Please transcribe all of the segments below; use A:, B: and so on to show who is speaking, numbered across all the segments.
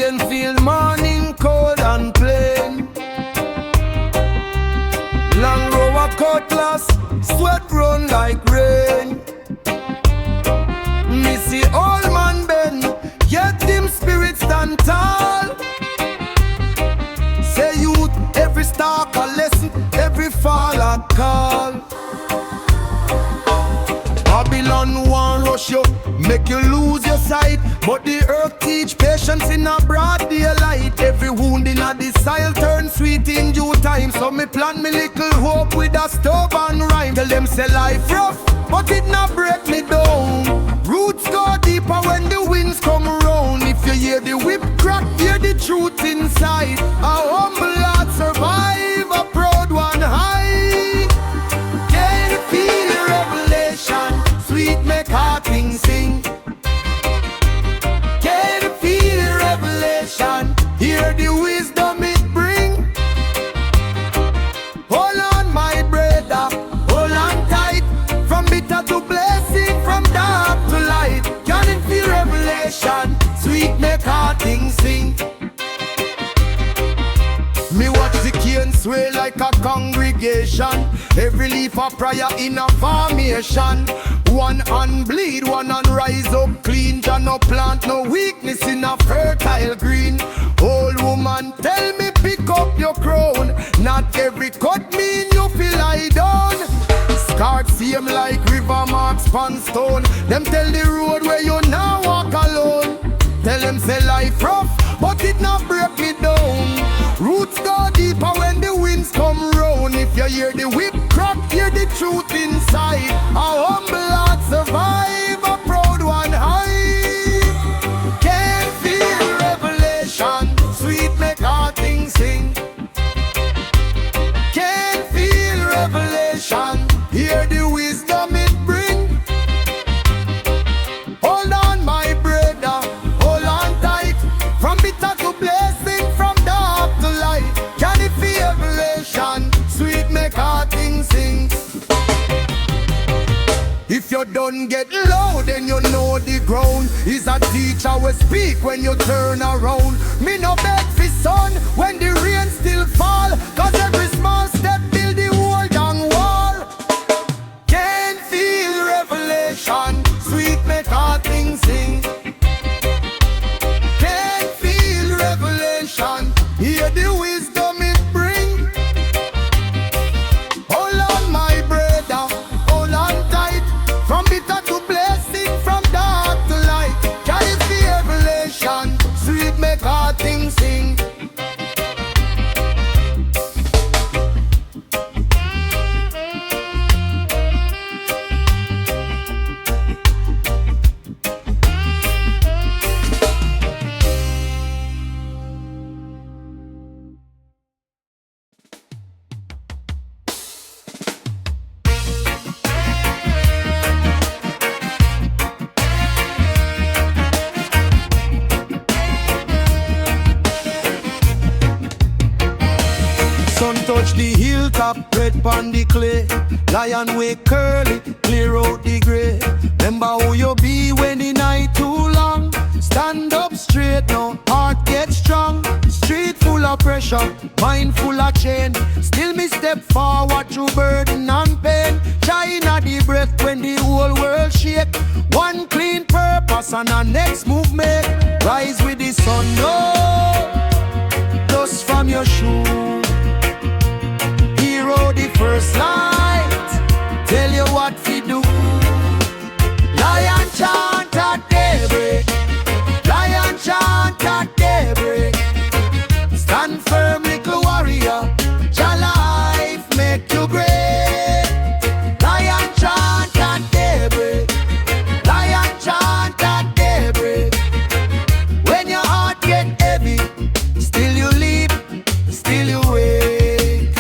A: Plainfield morning cold and plain. Long row of cutlass, sweat run like rain. Me see old man bend, yet him spirit stand tall. Say youth, every stalk a lesson, every fall a call. Babylon want rush you, make you lose your sight, but the earth teach patience in a broad daylight. Every wound in a the soil turn sweet in due time. So me plant me little hope with a stubborn rhyme. Tell them say life rough, but it not break me down. Roots go deeper when the winds come around. If you hear the whip crack, hear the truth inside. A humble heart survive, a proud one high. Can you feel the revelation? Sweet make heart sing. Can you feel the revelation? Hear the wisdom it bring. Hold on my brother, hold on tight. From bitter to blessing, from dark to light. Can you feel revelation? Sweet make heart sing. Me watch the cane sway like a congregation. Every leaf a prayer in a formation. One hand bleed, one hand rise up clean. Jah no plant no weakness in a fertile green. Old woman tell me pick up your crown. Not every cut mean you feel lie down. Scarred same like river marks pan stone. Them tell the road where you now walk alone. Tell them say life rough, but it not break me down. Roots go deeper when the winds come round. If you hear the whip crack, hear the truth inside. A humble heart survive, a proud one high. Can feel revelation, sweet make heart sing. Can feel revelation, hear the wisdom it bring. Hold on my brother, hold on tight. From bitter to blessing, from dark to light. Can it feel revelation, sweet make heart sing. If you don't get low, then you know the ground is a teacher will speak when you turn around. Me no beg for sun when the rain still fall, cause every small step build the whole down wall. Can feel revelation, sweet make heart sing. Can feel revelation, hear the wisdom it bring. Hold on my brother, hold on tight. From bitter to blessing, from dark to light. Can you feel revelation, sweet make heart sing. Sun touch the hilltop, red pon the clay. Lion way curly, clear out the grey. Remember who you be when the night too long. Stand up straight now, heart get strong. Street full of pressure, mind full of chain. Still me step forward through burden and pain. China the breath when the whole world shake. One clean purpose and a next move make. Rise with the sun, no dust from your shoe. The first light, tell you what we do. Lion chant at daybreak, lion chant at daybreak. Stand firm, little warrior, your life make you great. Lion chant at daybreak, lion chant at daybreak. When your heart get heavy, still you live, still you wait.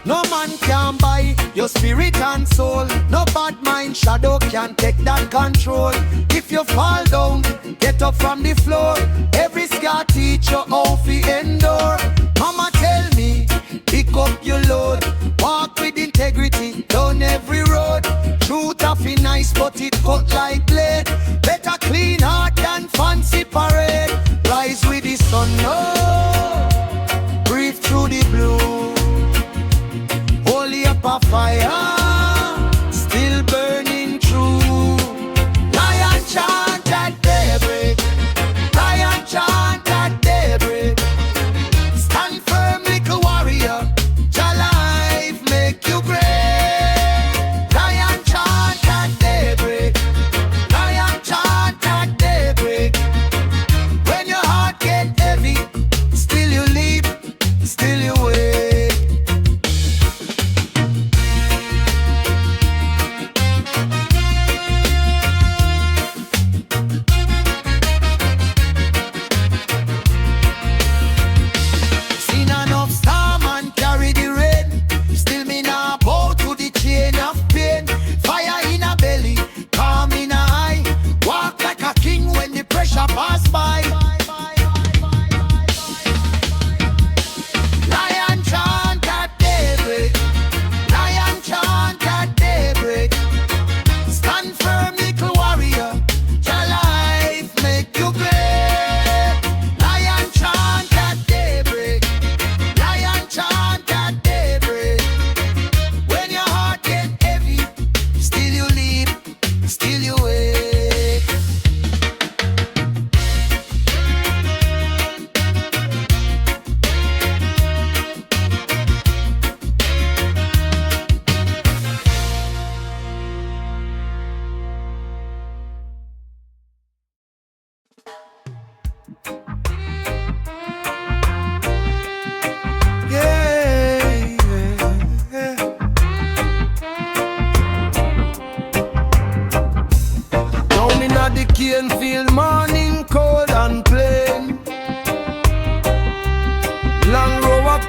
A: No man can buy your spirit and soul. No bad mind shadow can take that control. If you fall down, get up from the floor. Every scar teach you how to endure. Mama tell me, pick up your load. Walk with integrity down every road. Truth of it nice but it cut like blade. Better clean heart than fancy parade. Rise with the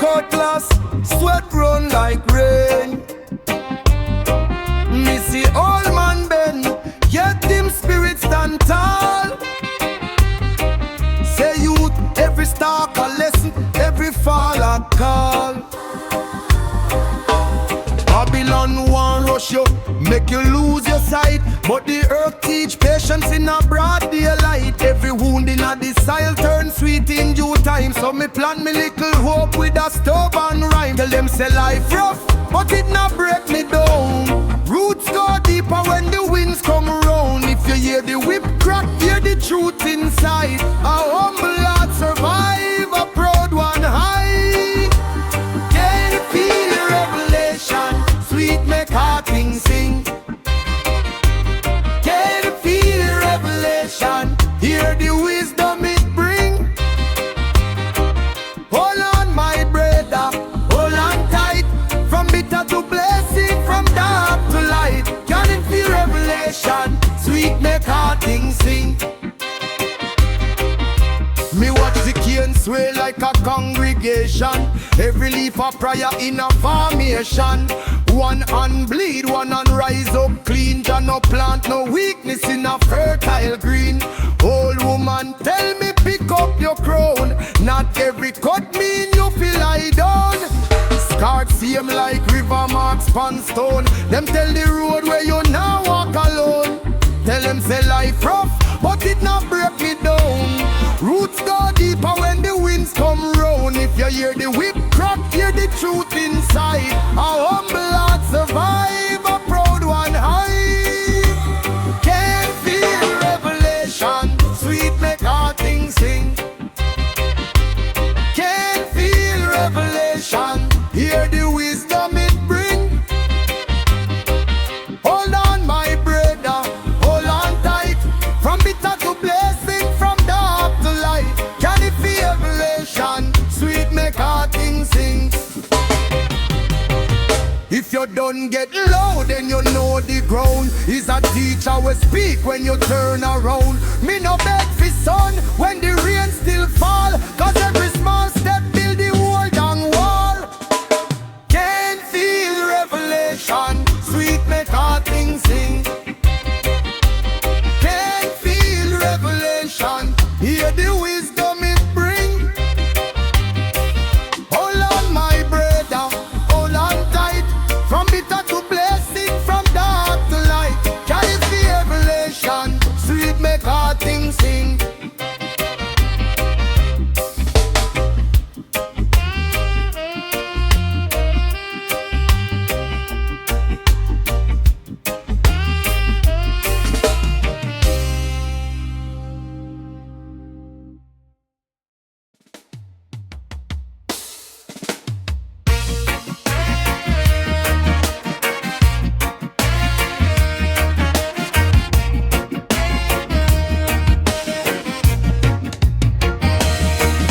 A: cutlass, sweat run like rain. Me see old man bend, yet him spirit stand tall. Say youth, every stalk a lesson, every fall a call. Babylon want rush you, make you lose your sight, but the earth teach patience in a broad daylight. Every wound in a the soil turn sweet in due time. So me plant me little hope with a stubborn rhyme. Tell them say life rough, but it not break me down. Roots go deeper when the winds come around. If you hear the whip crack, hear the truth inside. A humble heart survive, a proud one high. Can you feel the revelation? Sweet make heart sing. Can you feel the revelation? Hear the wisdom it bring. Hold on my brother, hold on tight. From bitter to blessing, from dark to light. Can you feel revelation? Sweet make heart sing. Me watch the cane sway like a congregation. Every leaf a prayer in a formation. One hand bleed, one hand rise up clean. Jah no plant no weakness in a fertile green. Old woman tell me pick up your crown. Not every cut mean you feel lie down. Scarred same like river marks pan stone. Them tell the road where you now walk alone. Tell them say life rough, but it not break me down. Roots go deeper when the winds come round. If you hear the whip crack, hear the truth inside. A humble heart survive, a proud one high. Can't feel revelation, sweet make heart sing. Can't feel revelation, hear the wisdom it bring. Hold on my brother, hold on tight. From bitter to blessing, from dark to light. Can it feel revelation, sweet make heart sing. If you don't get low, then you know the ground is a teacher will speak when you turn around. Me no beg for sun when the rain still fall, cause every small step build the whole down wall. Can't feel revelation, sweet make heart sing. Can't feel revelation, hear the wisdom it bring. Hold on my brother, hold on tight. From bitter to blessing, from dark to light. Can you feel revelation, sweet make heart sing.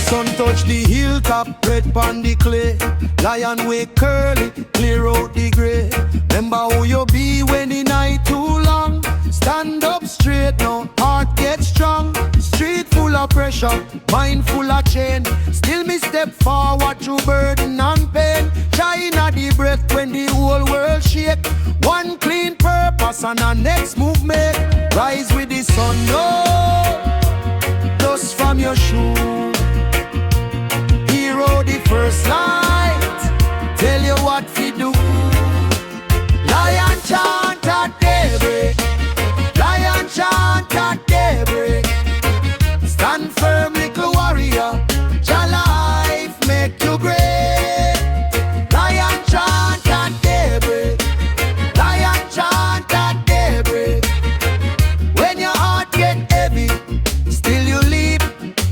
A: Sun touch the hilltop, red pon the clay. Lion way curly, clear out the grey. Remember who you be when the night too long. Stand up straight now, heart get strong. Street full of pressure, mind full of chain. Still me step forward through burden and pain. China the breath when the whole world shake. One clean purpose and a next movement. Rise with the sun, no dust from your shoe. Hero the first light, tell you what to do. Lion chant at daybreak, lion chant at daybreak. Stand firm, little warrior, your life make you great. Lion chant at daybreak, lion chant at daybreak. When your heart get heavy, still you leap,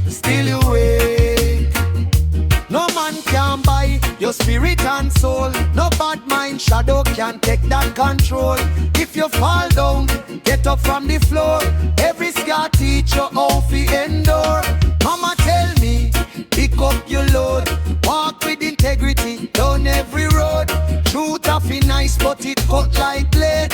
A: still you wake. No man can buy your spirit and soul. No bad mind shadow can take that control. If you fall down, get up from the floor. Every scar teach you how to endure. Mama tell me, pick up your load. Walk with integrity down every road. Truth of nice but it cut like blade.